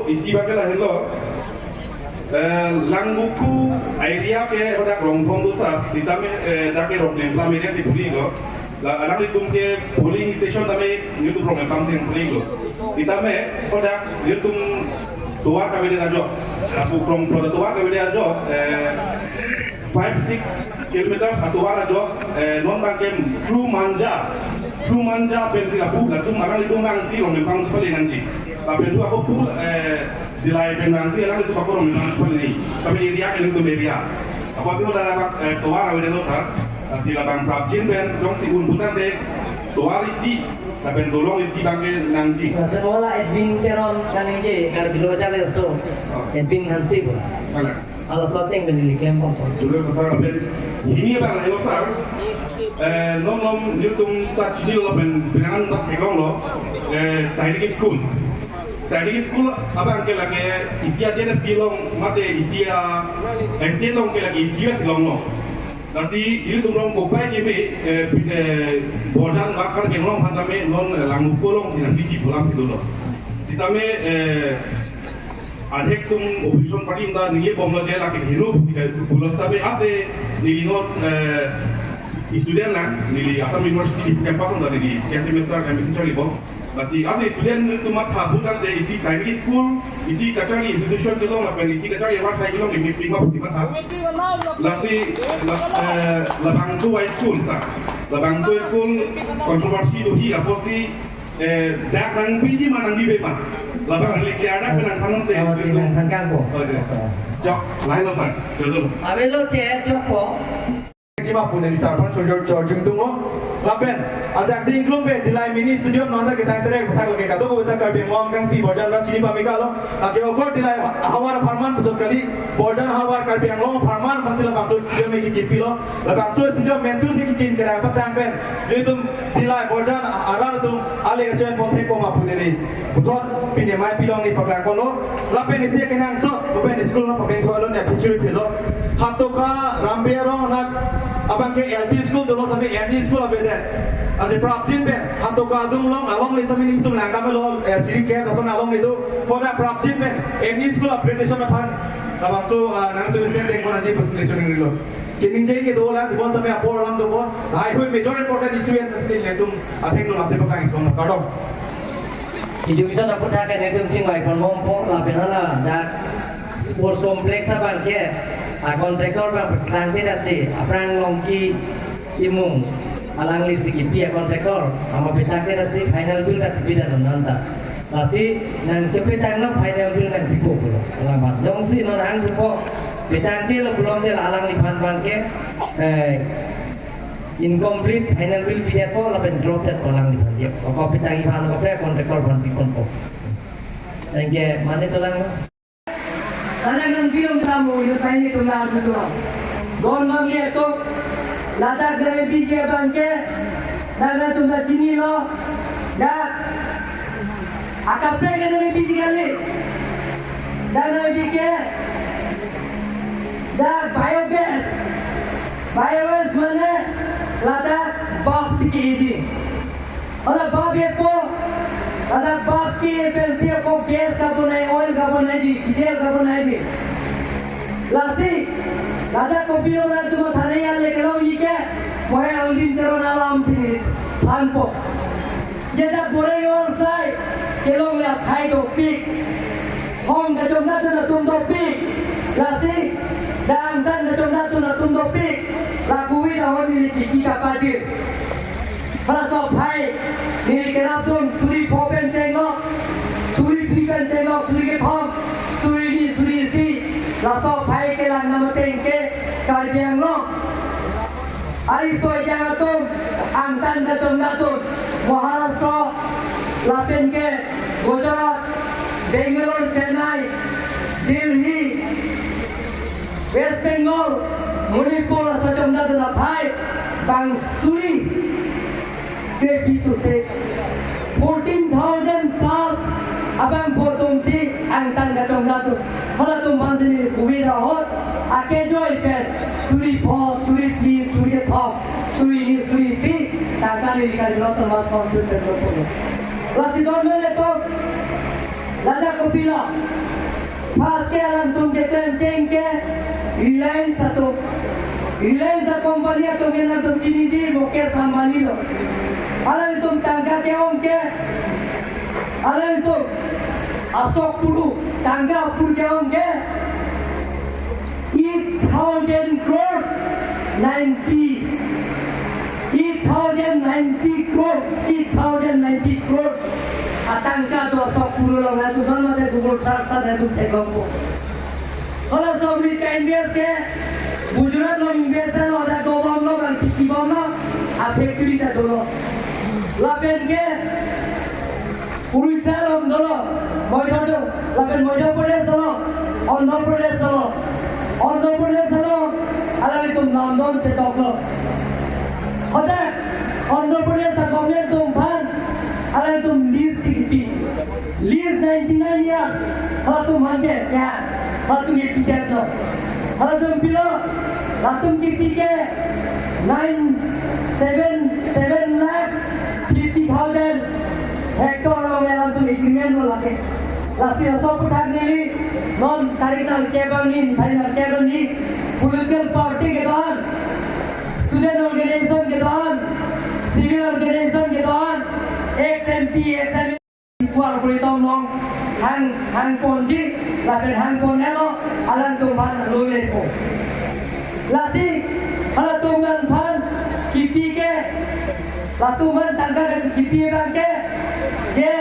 isi baca lah hello. Langbuku area ke udah rongkong tu sah. Kita me dah ke rong lempla media di puli lo. Alang itu ke polling station kami itu rong lempla di puli lo. Kita me udah itu tua kami dia ajo. Aku rong tua kami dia ajo. 5-6 kilometers atau ajo non bangkem True Manja pensi aku langsung marang itu nganti rong lempla sekali nanti. Tapi itu aku pul di lain penanti alang itu aku rong lempla sekali. Kami area itu area. Apa itu dah tua kami dia lokar. Di labang prabjin ben dong si unbutan deh tua isi. Tapi tolong isi bangke nanti. Sekolah Edwin Teron kan ini dari dulu aja leso. Edwin Hansi pun. Mana? Kalau suatu yang beli kempong. Dulu pasal ben ini bang yang besar. Nom hitung touch deal ben dengan tak pegang lo. Scientific school. Scientific school apa angke lagi isi aja nak bilang mate isi SD long ke lagi isi long lo. Nanti itu orang kopai kami bordan bakar kenglong hantam non langu kolong sinan biji pulang itu loh. Kita me adek tum opposition party inda niye bomlo je laki hiru bulan tapi ate nili not student lang nili Assam University di campus on dari semester kami secari bom. Nanti ate student itu mat habutan de isi science school isi kacari institution kelong apa isi kacari apa saya kelong ini prima putih mata. Nanti labang tu high school tak, labang tu school kontroversi tu hi apa sih dak nang biji mana di bawah, labang lelaki ada penang kanan teh. Oh, di nang kangkang po. Jok, lain lah kan, jodoh. Abe lo teh jok po. Cuma pun dari sarpan Georging tunggu, lapen. Ajak di klub di lain mini studio nonton kita interek betul lagi kado kita kerja ngomong kan pi borjan rat sini pamika lo. Lagi okor di lain hawar farman betul kali borjan hawar kerja ngomong farman masih lepas tu studio megi kipi lo. Lepas tu studio mentu sih kikin kira apa tangpen. Itu di lain borjan arar tu alih kecuali pontek poma pun ini. Betul pinjam mai pilong ni pablang lo. Lapen isi kena ansot, bukan di sekolah lo pabeng lo ni picuri pilo. Hatuka rambiaro nak abang ke LP school dulu sampai MD school apa deh. Asal prapjin ben, hantu kadung long along ni sampai ni tu lang kami lo ciri ke rason along itu. Pada prapjin ben, MD school upgradation apa? Abang tu nanti tu mesti tengok nanti pasti lecturing ni lo. Kini jadi ke dua lah, di bawah sampai apa orang tu pun. Hai hui major important issue yang mesti ni tu. Atheng lo lapse pakai itu kadang. Jadi bisa dapat hakan itu mungkin baik pun mampu lapin lah. Dan sports complex apa ke? Kontraktor bertransit asi, apran longki imung, alang lisi kipi kontraktor, ama petakir asi final bill kat bida nonta. Asi nan kepi tangno final bill kan bipo pulo. Alamat, dong si norang bipo, petakir lo belum dia alang lipan bangke, incomplete final bill bida po lapen drop dat alang lipan dia. Kau petakir pan kau pe kontraktor ban bikon po. Thank you, mana tulang? Karena film kamu itu tanya itu lah betul. Gormang dia tu, lada gravity dia bangke, lada tu dah cini lo, dah akap play gravity kali, dah gravity ke, dah biogas mana, lada bab sikit ini, ada bab ye po. Ada bab key agency को gas carbon है oil carbon है जी diesel carbon है जी लासी दादा copy वाला तुम थाने या लेके लो ये क्या वह अलविन तेरो नाम से थान को ये दा बोरे और साइ के लोग या खाई दो पिक होम का जो ना तुम दो pick Lasi dan dan na tum do pic lakui da honi ki ka pati Kalau sopai ni kenapa tu suri popen cengok, suri pikan cengok, suri ke pom, suri ni suri si, la sopai ke lang nama tengke kerjang lo. Hari soai jangan tu angtan datum Maharashtra, Lapen ke Gujarat, Bangalore, Chennai, Delhi, West Bengal, Manipur, macam datum lapai, bang suri. Say 14,000 plus abang potong si angtan gatong gatu kalau tu masih kubi rahot ake joy per suri po suri pi suri top suri si takkan ini kan lo termas konsul terus lasi don mele to Lada ko pila. Pas ke alam tum ke kencing ke Reliance satu. Reliance sa company ato gina tum chini di moke sambali lo. Alam tum tangga ke om ke. Alam tum Asok Puru tangga puru ke om ke. 8,000 crore 8,090 crore atangka tu Asok Puru lo na tu kan mate Google search ta na tu tekong kalau sabri ka invest ke Gujarat lo invest lo ada gobam lo kan tiki bam lo a factory ta dolo lapen ke Urisa lo dolo Mojodo lapen Mojo Pradesh dolo Andhra Pradesh dolo Andhra Pradesh lo ala itu Nandon cetok lo ada Andhra Pradesh government tu ban ala itu lease CP lease 99 years kalau tu mangke ya kalau tu ye tiket lo kalau tu pilo latum kiti ke 7 lakhs 50,000 hektar lo melam tu agreement lo lake lasi asok putak nili non karikal kebangi final kebangi political party ke dahan student organization के दौरान civil organization के दौरान XMP XMP kuar berita long hang ponji lapen hang ponelo alang tu ban lule ko lasi kalau tu man ban kipi ke latu man tangga ke kipi bang ke je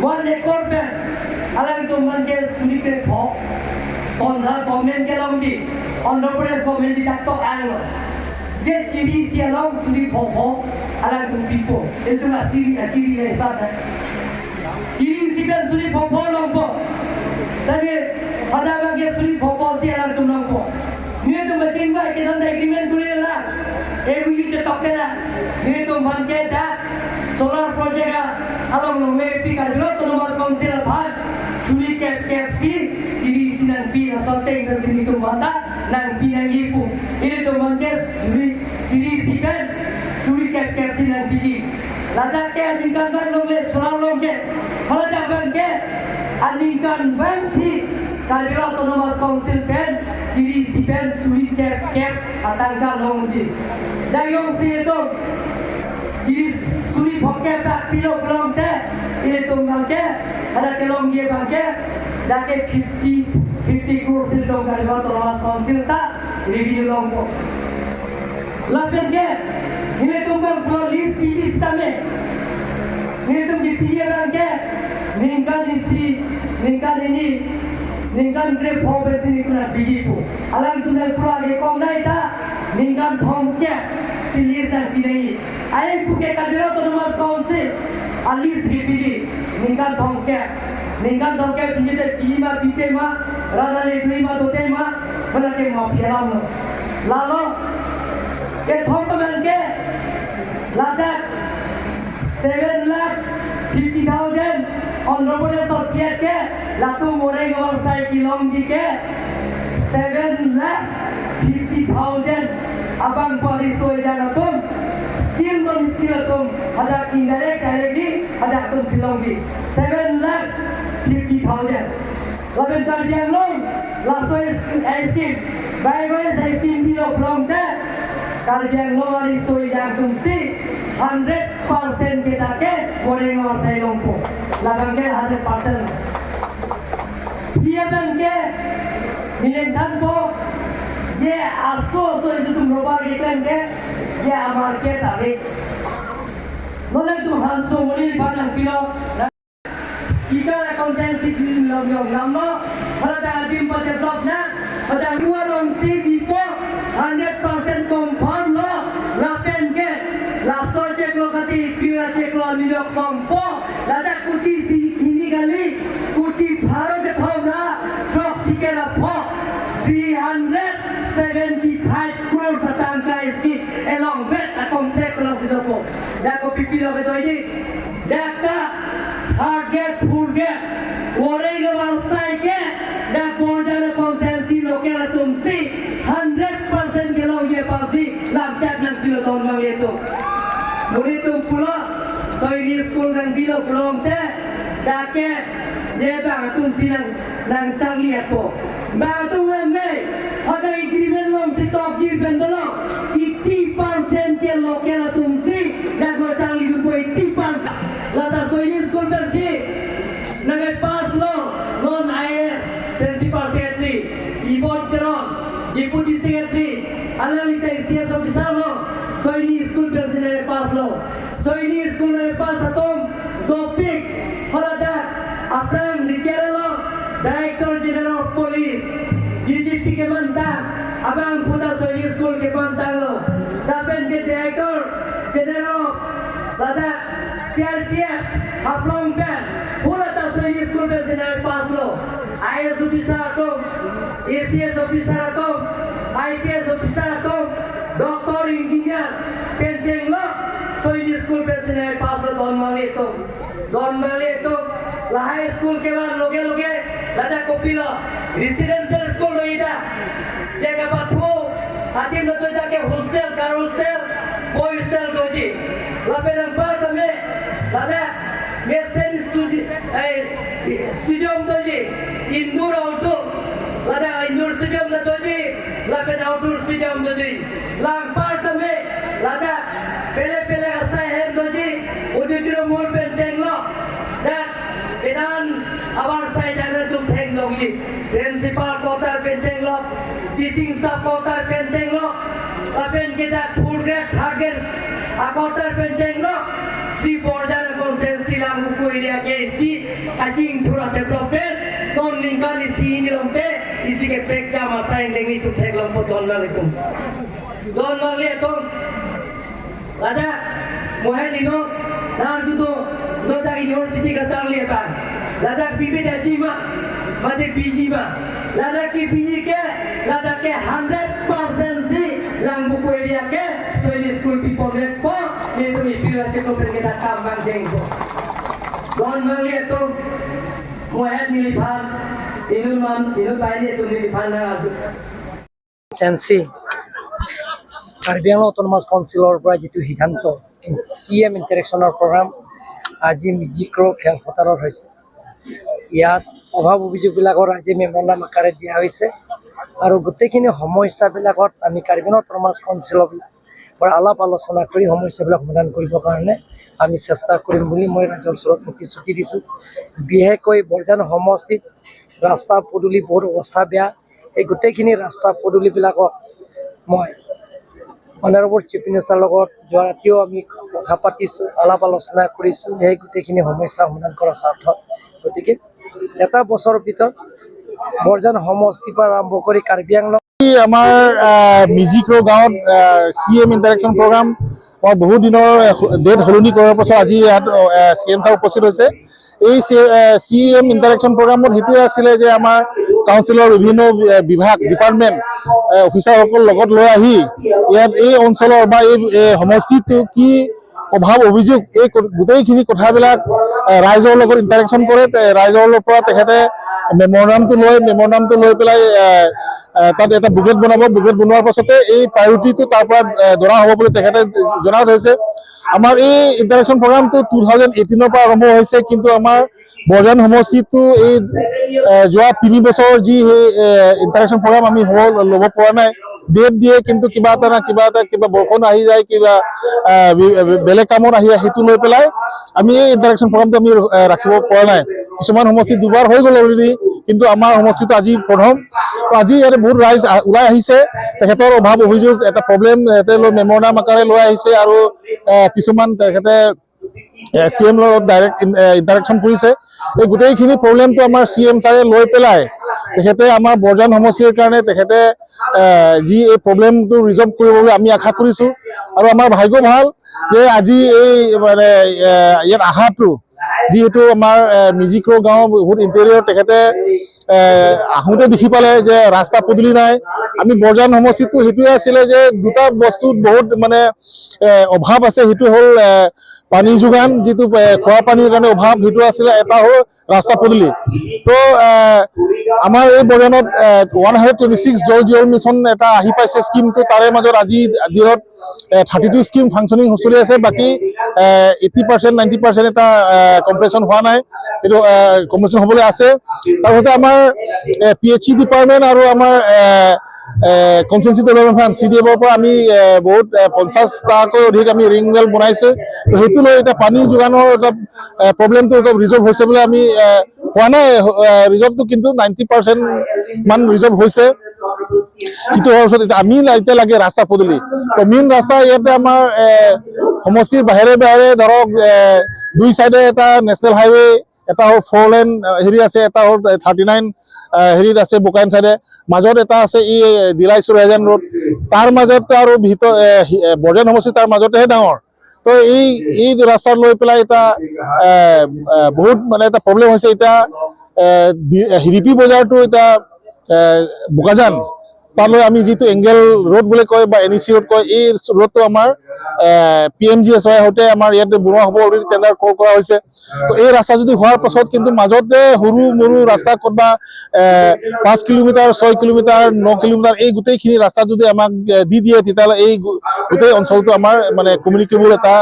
1 ekor pe alang tu man ke suri ke pho Andhra government ke long di Andhra Pradesh government di tak ang je ciri sialong suri pho alang tu pipo itu lah ciri le sat hai ciri siben suri pho long po tadi ada bagi suri pho si alang tu long po ni tu macam ba ke dalam agreement kuri la ebu je tok na ni tu man ke da solar project along long way pi ka dilo tu nomor council bhag suri KFC ciri sinan pi sote ngan sini tu mata nang pi nang ipu ini tu mangke ciri sikan suri KFC nang pi lada ke adingkan ban longge solar longge kalau tak bangke adingkan ban si kadilo tu nomor council pen ciri sikan suri KFC atangka longji dayong si itu ciri suri phokke tak pilo belum teh ini tu mangke ada kelong dia bangke dake 50 crore sil dong kali bato lawas council ta review long ko lapen ke ini tumbang floor list pili stame ini tum di pili bangke ningkan isi ningkan ini ningkan grep hobe sini kuna biji pu alam tunai pura ke kong dai ta ningkan thom ke silir dan pinai ai pu ke kadero to lawas council alis ripili ningkan thom ke ningkan dongke pinjete pima pitema radale prima dotema balake mafialam lalo ke thombanke ladak 7 lakhs 50,000 Andhra Pradesh rupiah ke latu more gawar sai kilom ke 7 lakhs 50,000 abang police hoye janatum skill non skill tum ada indirect directly ada tum silongi 7 lakhs 50,000 laben kardiang long laso estim bye estim bilo plong ta kardiang long ari soi jang tum si 100% ke take moreng or sai long ko labang ke 100% dia bangke milen tan po je aso itu tum roba iklan ke ye amar ke tare nole tum hanso moni panang kilo Ika accountancy long lama pada adim pada blog na pada dua long si bipo 100% confirm lo lapen ke la soje ko kati pira che ko nilok sompo lada kuti si kini gali kuti bharo ke thomna truck sikela pho 375 crore satangka iski along with a complex long sidoko dako pipi lo ke toji dakta target forget worry about psyche that border consensi lokal tumsi 100% ke log ye pasi lakchat nang pilo ton mang itu muri tum pula soini school nang pilo belum te dake je bang tum sinang nang changli apo bang tum me hoda agreement lom si tok jir bendolo 80% ke lokela tum si dago changli gur 80% lata soini school per si nagai pass lo non IS principal secretary ibot keron deputy secretary alalita CS officer lo soini school per si nagai pass lo soini school nagai pass atom topik hoda Afram Rikeralo, Director General of Police, DGP ke mantang, abang Puta Soili School ke mantang lo, dapat ke Director General, lada CRPF, Haflong Pen, Puta Soili School ke senai pas lo, IS officer atom, ACS officer atom, IPS officer atom, Doctor Engineer, Penceng lo, Soili School ke senai pas lo Don Mali itu lah high school ke बाद लोगे दादा Coppola residential school हो इधर जगह बातों आतिम तो जाके hostel car hostel boy hostel तो जी लापे नंबर तो में दादा मेसेन स्टूडियो तो जी इंडोर आउटडोर दादा इंडोर स्टूडियो तो जी लापे आउटडोर स्टूडियो तो जी लांग पार्ट तो में दादा पहले ऐसा है तो जी उधर मोर पे चेंगलो Idan awal saya jangan tu teknologi principal kotar pencenglo teaching staff kotar pencenglo apen kita food grade target kotar pencenglo si border konsensi lang buku ini ke si kacing thura development non lingkali si ini lomte isi ke pekja masa yang dengi tu teknologi don malikum ada muhadino nanti Dota University ka changli ta lada bibi daji ma mate biji ma lada ki biji ke lada ke 100% si lang buku area ke soili school people net po ni tu mi pila che ko pergi ta kam bang jeng ko don mali to mohet mili phan inul baile tu mili phan na sensi Karbi Anglong Autonomous Councilor পৰা যেটো সিদ্ধান্ত CM ইন্টাৰেকচনৰ programme আজি মিজিক্ৰ খেল পথাৰত হৈছে ইয়াত অভাৱ অভিযোগবিলাকৰ আজি মেমনা আকাৰে দিয়া হৈছে আৰু গোটেইখিনি সমস্যাবিলাকত আমি কাৰ্বি আংলং অটোনমাছ কাউন্সিলৰ পৰা আলাপ আলোচনা কৰি সমস্যাবিলাক সমাধান কৰিবৰ কাৰণে আমি চেষ্টা কৰিম বুলি মই ৰাজ্যৰ ওচৰত প্ৰতিশ্ৰুতি দিছোঁ বিশেষকৈ বৰজান সমষ্টিত ৰাস্তা পদূলি বহুত অৱস্থা বেয়া এই গোটেইখিনি ৰাস্তা পদূলিবিলাকক মই অনাৰেবল চিফ মিনিষ্টাৰৰ লগত যোৱা ৰাতিও আমি কথা পাতিছোঁ আলাপ আলোচনা কৰিছোঁ সেই গোটেইখিনি সমস্যা সমাধান কৰাৰ স্বাৰ্থত গতিকে এটা বছৰৰ ভিতৰত বৰজান সমষ্টিৰ পৰা আৰম্ভ কৰি কাৰ্বি আংলং আমাৰ মিজিক্ৰ গাঁৱত CM ইণ্টাৰেকশ্যন প্ৰগ্ৰাম মই বহু দিনৰ ডেট সলনি কৰাৰ পাছত আজি ইয়াত CM ছাৰ উপস্থিত হৈছে এই CM ইণ্টাৰেকশ্যন প্ৰগ্ৰামত সেইটোৱে আছিলে যে আমাৰ কাউন্সিলৰ বিভিন্ন বিভাগ ডিপাৰ্টমেণ্ট অফিচাৰসকল লগত লৈ আহি ইয়াত এই অঞ্চলৰ বা এই সমষ্টিটো কি অভাৱ অভিযোগ এই গোটেইখিনি কথাবিলাক ৰাইজৰ লগত ইণ্টাৰেকশ্যন কৰে ৰাইজৰ পৰা তেখেতে মেম'ৰেণ্ডামটো লৈ পেলাই তাত এটা বুকলেট বনাব বুকলেট বনোৱাৰ পাছতে এই প্ৰায়ৰিটিটো তাৰ পৰা ধৰা হ'ব বুলি তেখেতে জনাই থৈছে আমাৰ এই ইণ্টাৰেকশ্যন প্ৰগ্ৰামটো 2018 পৰা আৰম্ভ হৈছে কিন্তু আমাৰ বৰজান সমষ্টিটো এই যোৱা 3 বছৰ যি ইণ্টাৰেকশ্যন প্ৰগ্ৰাম আমি ল'ব পৰা নাই ডেট দিয়ে কিন্তু কিবা বৰষুণ আহি যায় কিবা বেলেগ কামত আহি সেইটো লৈ পেলাই আমি এই ইণ্টাৰেকশ্যন প্ৰগ্ৰামটো আমি ৰাখিব পৰা নাই কিছুমান সমষ্টি দুবাৰ হৈ গ'ল অলৰেডি কিন্তু আমাৰ সমষ্টিটো আজি প্ৰথম আজি ইয়াতে বহুত ৰাইজ ওলাই আহিছে তেখেতৰ অভাৱ অভিযোগ এটা প্ৰব্লেম লৈ মেম'ৰেণ্ডাম আকাৰে লৈ আহিছে আৰু কিছুমান তেখেতে CM লগত ডাইৰেক্ট ইণ্টাৰেকশ্যন কৰিছে এই গোটেইখিনি প্ৰব্লেমটো আমাৰ CM ছাৰে লৈ পেলাই তেখেতে আমাৰ বৰজান সমষ্টিৰ কাৰণে তেখেতে যি এই প্ৰব্লেমটো ৰিজল্ভ কৰিবলৈ আমি আশা কৰিছোঁ আৰু আমাৰ ভাগ্য ভাল যে আজি এই মানে ইয়াত আহাটো যিহেতু আমাৰ মিজিক্ৰ গাঁও বহুত ইণ্টেৰিয়ৰ তেখেতে আহোঁতে দেখি পালে যে ৰাস্তা পদূলি নাই আমি বৰজান সমষ্টিটো সেইটোৱে আছিলে যে দুটা বস্তুত বহুত মানে অভাৱ আছে সেইটো হ'ল পানী যোগান যিটো খোৱা পানীৰ কাৰণে অভাৱ সেইটো আছিলে এটা হ'ল ৰাস্তা পদূলি তো আমাৰ এই বৰ্ডনত 126 জল জীৱন মিছন এটা আহি পাইছে স্কিমটো, তাৰে মাজত আজি দিনত 32 স্কিম ফাংচনিং চলি আছে, বাকী 80% 90% এটা কমপ্লিশ্যন হোৱা নাই, এইটো কমপ্লিশ্যন হ'বলৈ আছে। তাৰপিছতে আমাৰ PHC ডিপাৰ্টমেণ্ট আৰু আমাৰ কনষ্টিটিউন্সি ডেভেলপমেণ্ট ফাণ্ড CDF-ৰ পৰা আমি বহুত 50টাকৈ অধিক আমি ৰিং ৱেল বনাইছে। তো সেইটো লৈ এতিয়া পানী যোগানৰ এটা প্ৰব্লেমটো অলপ ৰিজল্ভ হৈছে বুলি আমি হোৱা নাই ৰিজল্ভটো, কিন্তু 90% মান ৰিজল্ভ হৈছে। সেইটো হোৱাৰ পিছত এতিয়া আমি এতিয়া লাগে ৰাস্তা পদূলি। তো মেইন ৰাস্তা ইয়াতে আমাৰ সমষ্টিৰ বাহিৰে বাহিৰে ধৰক 2 চাইডে এটা নেশ্যনেল হাইৱে, এটা হ'ল 4 লেন হেৰি আছে, এটা হ'ল 39 হেৰিত আছে বোকাইন চাইডে, মাজত এটা আছে এই দিলাইছৰ ৰেজেন ৰোড, তাৰ মাজতে আৰু ভিতৰ বৰ্ডেন সমষ্টি তাৰ মাজতেহে ডাঙৰ। তো এই ৰাস্তাত লৈ পেলাই এতিয়া বহুত মানে এটা প্ৰব্লেম হৈছে। এতিয়া হিৰিপি বজাৰটো এতিয়া বোকাজান তালৈ আমি যিটো এংগেল ৰোড বুলি কয় বা NEC ৰোড কয়, এই ৰোডটো আমাৰ PMGSY সৈতে আমাৰ ইয়াতে বনোৱা হ'ব, অলৰেডি টেণ্ডাৰ কল কৰা হৈছে। তো এই ৰাস্তা যদি হোৱাৰ পাছত কিন্তু মাজতে সৰু মৰু ৰাস্তা ক'ৰবা 5 কিলোমিটাৰ 6 কিলোমিটাৰ 9 কিলোমিটাৰ এই গোটেইখিনি ৰাস্তা যদি আমাক দি দিয়ে, তেতিয়াহ'লে এই গোটেই অঞ্চলটো আমাৰ মানে কমিউনিকেবল এটা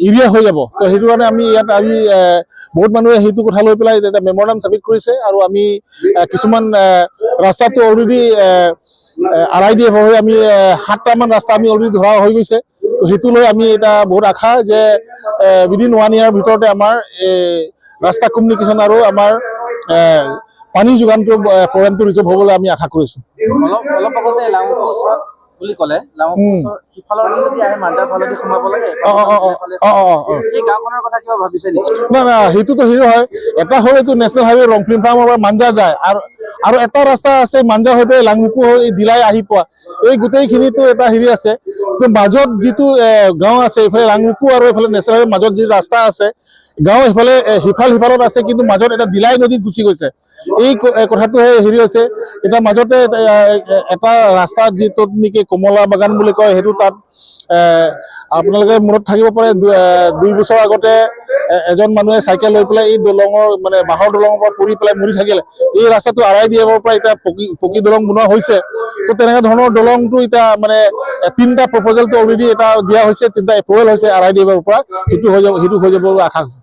এৰিয়া হৈ যাব। তো সেইটো কাৰণে আমি ইয়াত বহুত মানুহে সেইটো কথা লৈ পেলাই এটা মেম'ৰেণ্ডাম ছাবমিট কৰিছে, আৰু আমি কিছুমান ৰাস্তাটো অলৰেডি RIDF হৈ আমি 7টামান ৰাস্তা আমি অলৰেডি ধৰা হৈ গৈছে। তো সেইটো লৈ আমি এটা বহুত আশা যে উইদিন 1 ইয়াৰ ভিতৰতে আমাৰ ৰাস্তা কমিউনিকেশ্যন আৰু আমাৰ পানী যোগানটো প্ৰগ্ৰেমটো ৰিজল্ভ হ'বলৈ আমি আশা কৰিছোঁ। অলপ আগতে লামুকৰ ওচৰত বুলি ক'লে, লামুকৰ ওচৰত সিফালৰ যদি আহে মাঞ্জাৰ ফালেদি সোমাব লাগে, এই গাঁওখনৰ কথা কিবা ভাবিছে নেকি? না সেইটোতো হেৰি হয়, এটা হ'ল এইটো নেশ্যনেল হাইৱে ৰংফিল্ম ফাৰ্মৰ পৰা মাঞ্জা যায়, আৰু এটা ৰাস্তা আছে মাঞ্জা হৈ পেলাই লাংমুকু হৈ দিলাই আহি পোৱা, এই গোটেইখিনিতো এটা হেৰি আছে। কিন্তু মাজত যিটো গাঁও আছে, এইফালে লাংমুকু আৰু এইফালে নেশ্যনেল হাইৱে মাজত যি ৰাস্তা আছে, গাঁও সিফালত আছে, কিন্তু মাজত এটা দিলাই নদীত গুচি গৈছে। এই কথাটোহে হেৰি হৈছে। এতিয়া মাজতে এটা ৰাস্তা যিটোত নেকি কমলা বাগান বুলি কয়, সেইটো তাত আপোনালোকে মনত থাকিব পাৰে 2 বছৰ আগতে এজন মানুহে চাইকেল লৈ পেলাই এই দলঙৰ মানে বাঁহৰ দলঙৰ পৰা পৰি পেলাই মৰি থাকিলে। এই ৰাস্তাটো RIDF-ৰ পৰা এতিয়া পকী দলং বনোৱা হৈছে। তো তেনেকুৱা ধৰণৰ দলংটো এতিয়া মানে 3টা প্ৰপ'জেলটো অলৰেডি এটা দিয়া হৈছে, 3টা এপ্ৰুভেল হৈছে RIDF-ৰ পৰা, সেইটো হৈ যাব বুলি আশা আছে।